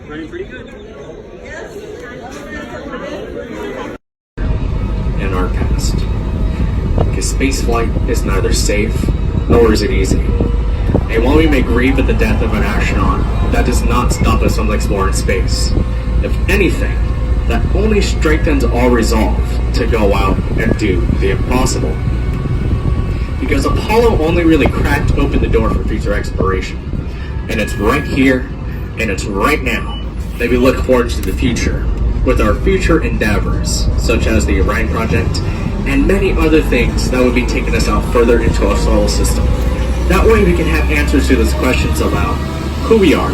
Running pretty good. In our past. Because spaceflight is neither safe nor is it easy. And while we may grieve at the death of an astronaut, that does not stop us from exploring space. If anything, that only strengthens our resolve to go out and do the impossible. Because Apollo only really cracked open the door for future exploration. And it's right here, and it's right now, that we look forward to the future, with our future endeavors, such as the Orion Project, and many other things that would be taking us out further into our solar system. That way we can have answers to those questions about who we are,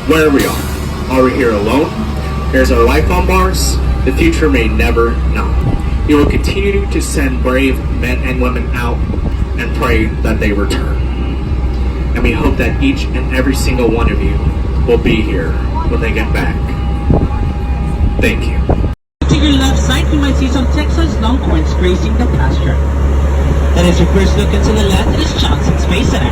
where we are we here alone? Here's our life on Mars? The future may never know. We will continue to send brave men and women out and pray that they return. And we hope that each and every single one of you will be here when they get back. Thank you. To your left side, you might see some Texas Longhorns grazing the pasture. That is your first look into the land. It is Johnson Space Center.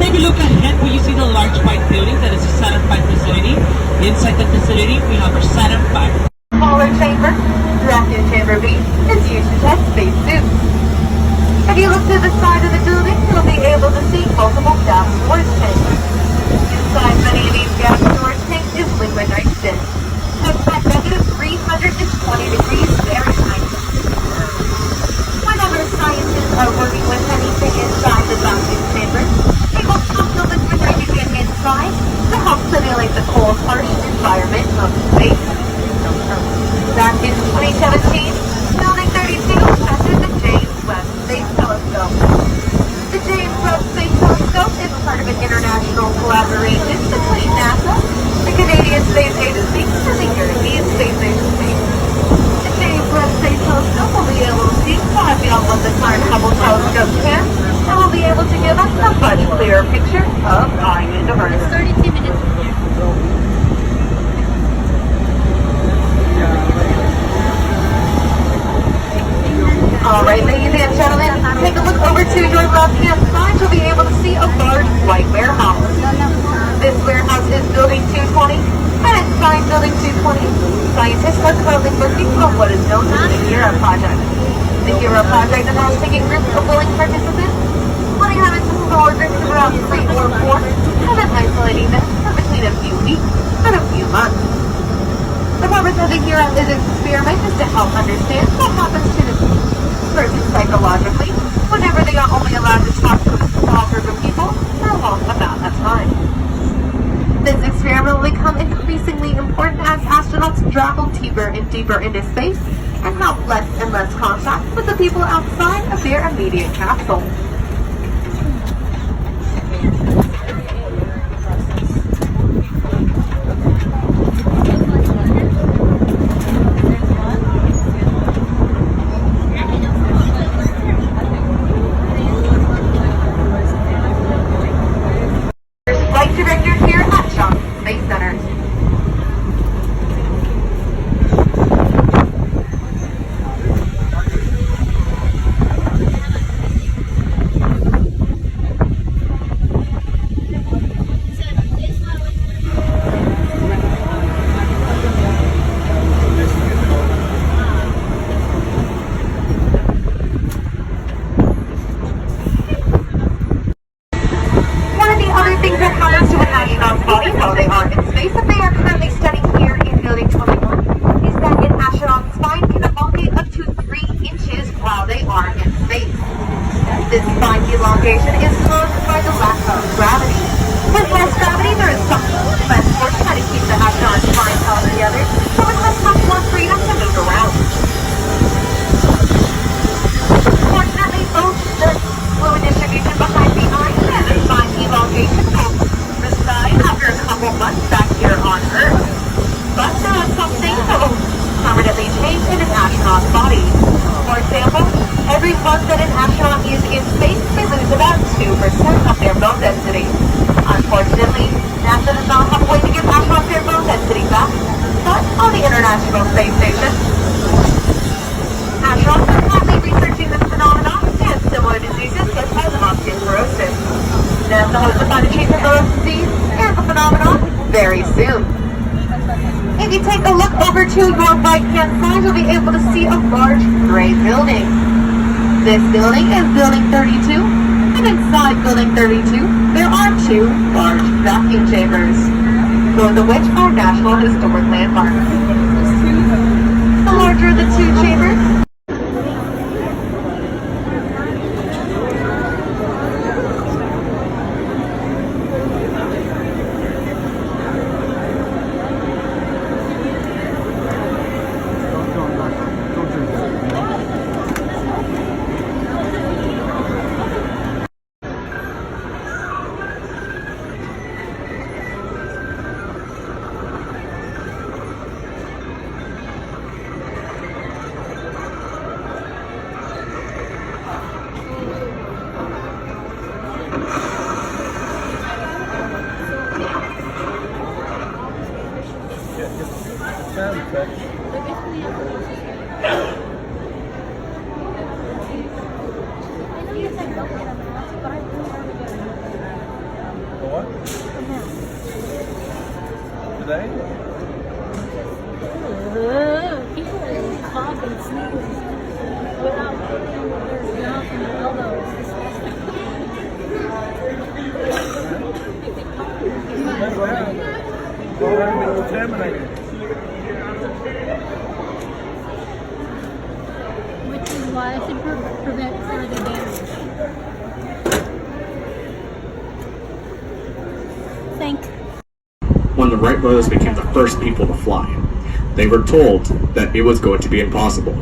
If you look ahead, where you see the large white building, that is the Saturn V facility. Inside the facility, we have our Saturn V. Smaller chamber, vacuum chamber B, is used to test space suits. If you look to the side of the building, you'll be able to see multiple gas storage tanks. Inside many of these gas storage tanks is liquid nitrogen. At negative 320 degrees Fahrenheit. Whenever scientists are working with anything inside the vacuum chamber, they will pump the liquid nitrogen inside to help simulate the cold, harsh environment of space. Back in 2017, Building 32 tested the James Webb Space Telescope. The James Webb Space Telescope is part of an international collaboration between NASA, the Canadian Space Agency, and the European Space Agency. The James Webb Space Telescope will be able to see far beyond what the current Hubble telescope can, and will be able to give us a much clearer picture of our universe. 32 minutes. Alright, ladies and gentlemen, take a look over to your left-hand side. You'll be able to see a large white warehouse. This warehouse is Building 220, and inside Building 220, scientists are currently working on what is known as the HERA Project. The HERA Project involves taking groups of willing participants, letting them into smaller groups of around 3 or 4, and then isolating them for between a few weeks and a few months. The purpose of the HERA experiment is to help understand what happens to the person psychologically whenever they are only allowed to talk to a small group of people for a long amount of time. This experiment will become increasingly important as astronauts travel deeper and deeper into space and have less and less contact with the people outside of their immediate capsule. Flight director here at Johnson Space Center. Things that happens to an astronaut's body while they are in space that they are currently studying here in Building 21 is that an astronaut's spine can elongate up to 3 inches while they are in space. This spine elongation is caused by the lack of gravity. With less gravity, there is some less force trying to keep the astronaut's spine held together, so it has much more freedom to move around. Fortunately, both the fluid distribution behind the eye and the spine elongation after a couple months back here on Earth. But there are some things that will permanently change in an astronaut's body. For example, every month that an astronaut is in space, they lose about 2% of their bone density. Unfortunately, NASA does not have a way to give astronauts their bone density back, but on the International Space Station, astronauts are currently researching this phenomenon and similar diseases such as osteoporosis. NASA hopes to find a treatment for this disease and the phenomenon very soon. If you take a look over to your right-hand side, you'll be able to see a large gray building. This building is Building 32, and inside Building 32, there are two large vacuum chambers, both of which are National Historic Landmarks. The larger of the two chambers People cough and sneeze without putting their mouth and elbows. Which is why I should prevent further damage. Thank you. When the Wright brothers became the first people to fly, they were told that it was going to be impossible.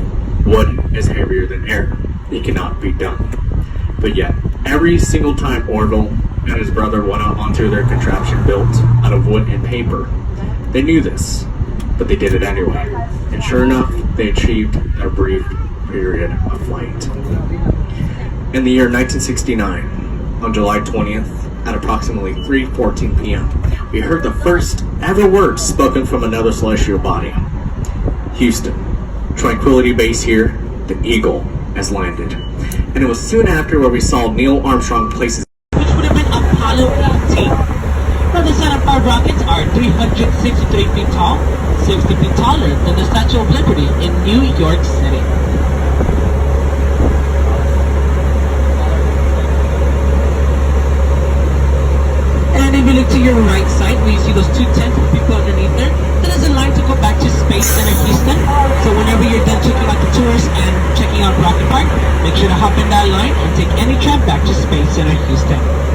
Wood is heavier than air. It cannot be done. But yet, every single time Orville and his brother went out onto their contraption built out of wood and paper, they knew this, but they did it anyway. And sure enough, they achieved a brief period of flight. In the year 1969, on July 20th, at approximately 3:14 p.m., we heard the first ever words spoken from another celestial body. Houston, Tranquility Base here, the Eagle has landed. And it was soon after where we saw Neil Armstrong place his which would have been Apollo 18. Now the Sun-powered rockets are 363 feet tall, 60 feet taller than the Statue of Liberty in New York City. And if you look to your right side, where you see those two tents with people underneath there, that is a line to go back to Space Center Houston. So whenever you're done checking out the tours and checking out Rocket Park, make sure to hop in that line and take any tram back to Space Center Houston.